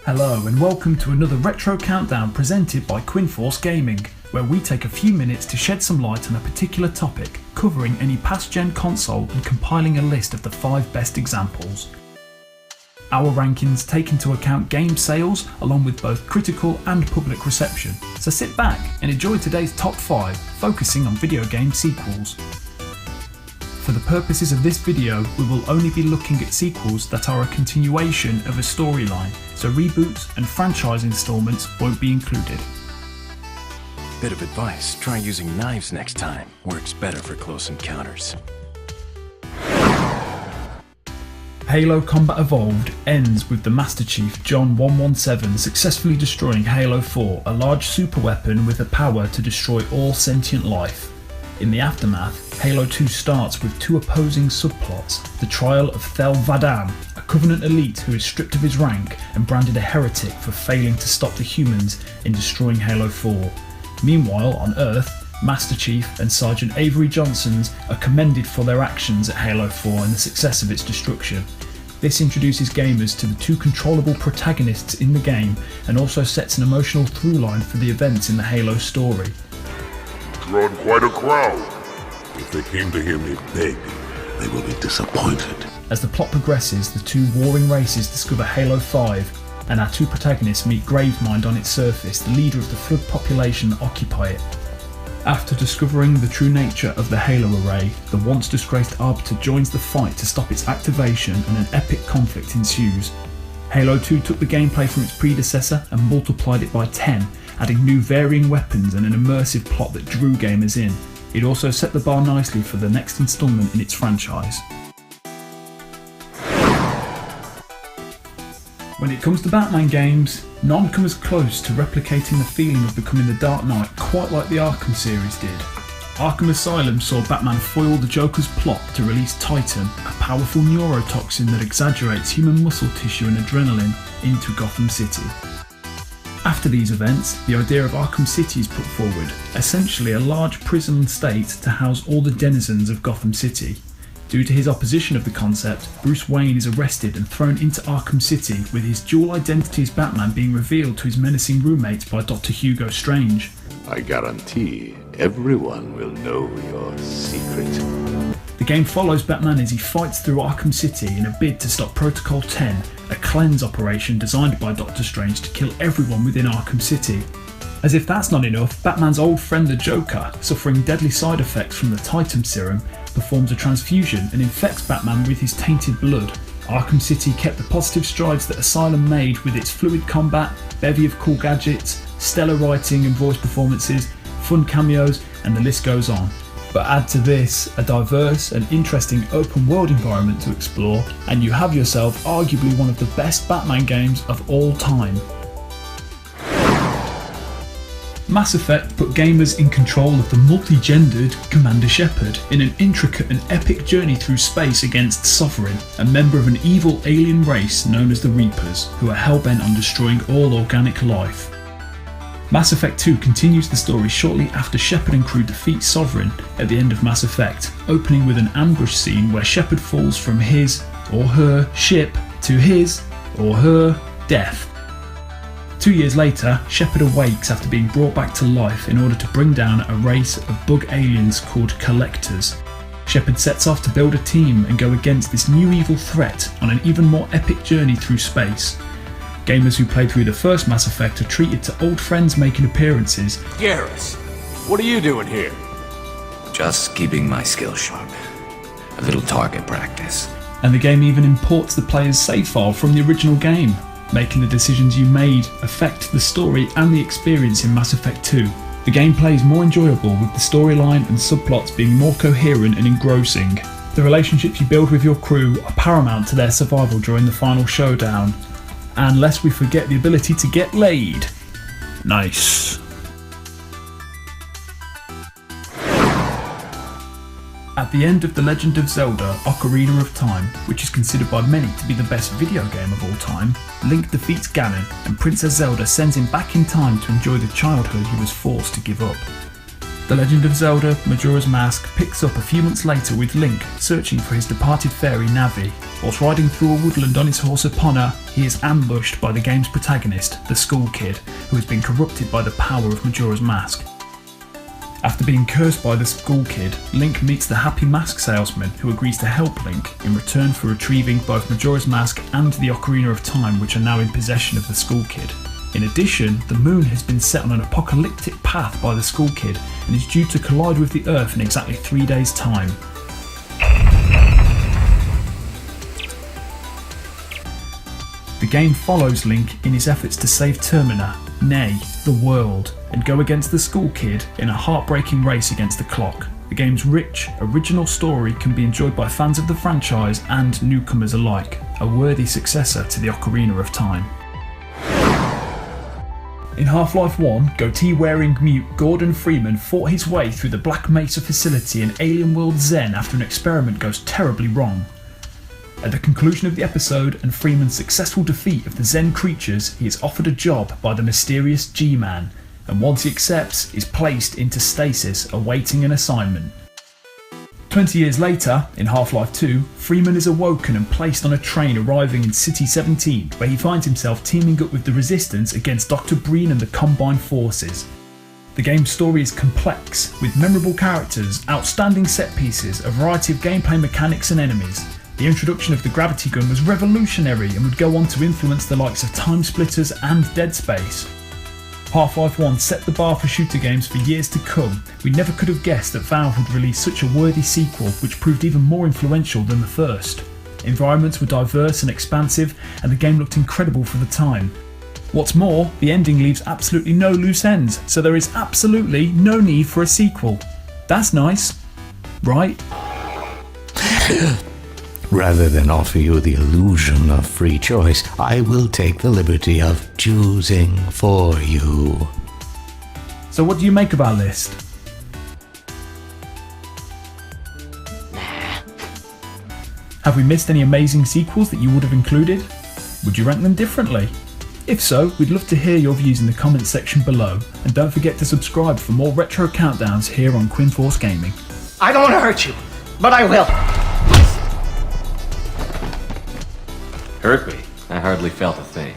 Hello and welcome to another Retro Countdown presented by Quinforce Gaming, where we take a few minutes to shed some light on a particular topic, covering any past-gen console and compiling a list of the 5 best examples. Our rankings take into account game sales along with both critical and public reception, so sit back and enjoy today's top 5, focusing on video game sequels. For the purposes of this video, we will only be looking at sequels that are a continuation of a storyline, so reboots and franchise installments won't be included. Bit of advice, try using knives next time. Works better for close encounters. Halo Combat Evolved ends with the Master Chief John 117 successfully destroying Halo 4, a large superweapon with the power to destroy all sentient life. In the aftermath, Halo 2 starts with 2 opposing subplots: the trial of Thel 'Vadam, a Covenant elite who is stripped of his rank and branded a heretic for failing to stop the humans in destroying Halo 4. Meanwhile, on Earth, Master Chief and Sergeant Avery Johnsons are commended for their actions at Halo 4 and the success of its destruction. This introduces gamers to the 2 controllable protagonists in the game and also sets an emotional through line for the events in the Halo story. Drawn quite a crowd. If they came to hear me beg, they will be disappointed. As the plot progresses, the 2 warring races discover Halo 5, and our 2 protagonists meet Gravemind on its surface, the leader of the Flood population that occupy it. After discovering the true nature of the Halo array, the once disgraced Arbiter joins the fight to stop its activation and an epic conflict ensues. Halo 2 took the gameplay from its predecessor and multiplied it by 10, adding new varying weapons and an immersive plot that drew gamers in. It also set the bar nicely for the next instalment in its franchise. When it comes to Batman games, none come as close to replicating the feeling of becoming the Dark Knight quite like the Arkham series did. Arkham Asylum saw Batman foil the Joker's plot to release Titan, a powerful neurotoxin that exaggerates human muscle tissue and adrenaline, into Gotham City. After these events, the idea of Arkham City is put forward, essentially a large prison state to house all the denizens of Gotham City. Due to his opposition of the concept, Bruce Wayne is arrested and thrown into Arkham City, with his dual identity as Batman being revealed to his menacing roommates by Dr. Hugo Strange. I guarantee everyone will know your secret. The game follows Batman as he fights through Arkham City in a bid to stop Protocol 10, a cleanse operation designed by Dr. Strange to kill everyone within Arkham City. As if that's not enough, Batman's old friend the Joker, suffering deadly side effects from the Titan serum, performs a transfusion and infects Batman with his tainted blood. Arkham City kept the positive strides that Asylum made with its fluid combat, bevy of cool gadgets, stellar writing and voice performances, fun cameos, and the list goes on. But add to this a diverse and interesting open world environment to explore, and you have yourself arguably one of the best Batman games of all time. Mass Effect put gamers in control of the multi-gendered Commander Shepard in an intricate and epic journey through space against Sovereign, a member of an evil alien race known as the Reapers, who are hellbent on destroying all organic life. Mass Effect 2 continues the story shortly after Shepard and crew defeat Sovereign at the end of Mass Effect, opening with an ambush scene where Shepard falls from his or her ship to his or her death. 2 years later, Shepard awakes after being brought back to life in order to bring down a race of bug aliens called Collectors. Shepard sets off to build a team and go against this new evil threat on an even more epic journey through space. Gamers who played through the first Mass Effect are treated to old friends making appearances. Garrus, what are you doing here? Just keeping my skills sharp. A little target practice. And the game even imports the player's save file from the original game, making the decisions you made affect the story and the experience in Mass Effect 2. The gameplay is more enjoyable, with the storyline and subplots being more coherent and engrossing. The relationships you build with your crew are paramount to their survival during the final showdown. And lest we forget the ability to get laid. Nice. At the end of The Legend of Zelda Ocarina of Time, which is considered by many to be the best video game of all time, Link defeats Ganon and Princess Zelda sends him back in time to enjoy the childhood he was forced to give up. The Legend of Zelda Majora's Mask picks up a few months later with Link searching for his departed fairy Navi. Whilst riding through a woodland on his horse Epona, he is ambushed by the game's protagonist, the Skull Kid, who has been corrupted by the power of Majora's Mask. After being cursed by the Skull Kid, Link meets the happy mask salesman who agrees to help Link in return for retrieving both Majora's Mask and the Ocarina of Time, which are now in possession of the Skull Kid. In addition, the moon has been set on an apocalyptic path by the Skull Kid and is due to collide with the Earth in exactly 3 days' time. The game follows Link in his efforts to save Termina, nay, the world, and go against the Skull Kid in a heartbreaking race against the clock. The game's rich, original story can be enjoyed by fans of the franchise and newcomers alike, a worthy successor to the Ocarina of Time. In Half-Life 1, goatee-wearing mute Gordon Freeman fought his way through the Black Mesa facility in alien world Zen after an experiment goes terribly wrong. At the conclusion of the episode and Freeman's successful defeat of the Zen creatures, he is offered a job by the mysterious G-Man, and once he accepts, is placed into stasis awaiting an assignment. 20 years later, in Half-Life 2, Freeman is awoken and placed on a train arriving in City 17, where he finds himself teaming up with the Resistance against Dr. Breen and the Combined Forces. The game's story is complex, with memorable characters, outstanding set pieces, a variety of gameplay mechanics and enemies. The introduction of the gravity gun was revolutionary and would go on to influence the likes of Time Splitters and Dead Space. Half-Life 1 set the bar for shooter games for years to come. We never could have guessed that Valve would release such a worthy sequel, which proved even more influential than the first. Environments were diverse and expansive, and the game looked incredible for the time. What's more, the ending leaves absolutely no loose ends, so there is absolutely no need for a sequel. That's nice, right? Rather than offer you the illusion of free choice, I will take the liberty of choosing for you. So what do you make of our list? Have we missed any amazing sequels that you would have included? Would you rank them differently? If so, we'd love to hear your views in the comments section below, and don't forget to subscribe for more retro countdowns here on Quinforce Gaming. I don't want to hurt you, but I will. Hurt me? I hardly felt a thing.